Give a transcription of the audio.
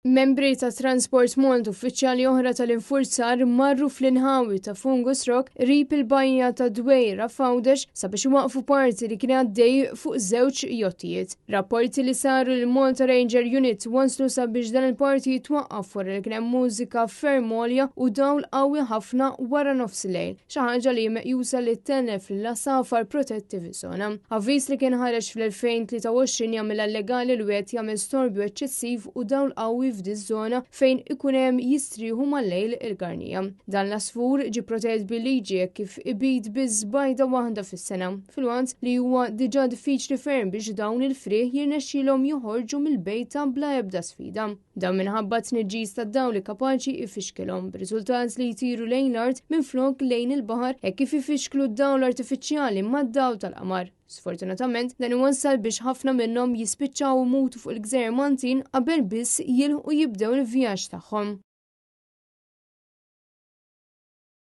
Membri ta' Transport Malta uffiċjali oħra tal-infurzar marru fl-inħawi ta' Fungus Rock rip il-bajja ta' Dwejra Fawdex sabiex waqfu parti li kien għaddej fuq żewġ jottijiet. Rapporti li saru l-Malta Ranger Unit wanslu sabiex dan il-parti jitwaqqaf wara li kien hemm mużika fermolja u dawl qawwi ħafna wara nofs il-lejl, xi ħaġa li meqjusa li tenef l-safar protetti fis-żona. Avviż li kien ħareġ fl-2023 jagħmilha legali li wieħed jagħmel storbju eċċessiv u dawl qawwi f'diż-żona fejn ikun hemm jistrieħu mal-lejl il-garnija. Dan l-asfur ġi protett bil-liġi kif ibid biss bajda waħda fis-sena, filwant li huwa diġà diffiċli ferm biex dawn il-frieħ jirnexxielhom joħorġu mill-bejta bla ebda sfida. Dan minħabba tniġġis tad-dawl li kapaċi ifixkilhom b'riżultat li jtiru lejn l-art minflok lejn il-baħar hekk kif ifixklu d-dawl artifiċjali mad-dawl tal-qamar. Sfortunatament, dan iwassal biex ħafna minnhom jispiċċaw imutu fuq il-Gżejjer Maltin qabel biss jilħqu jibdew il-vjaġġ tagħhom.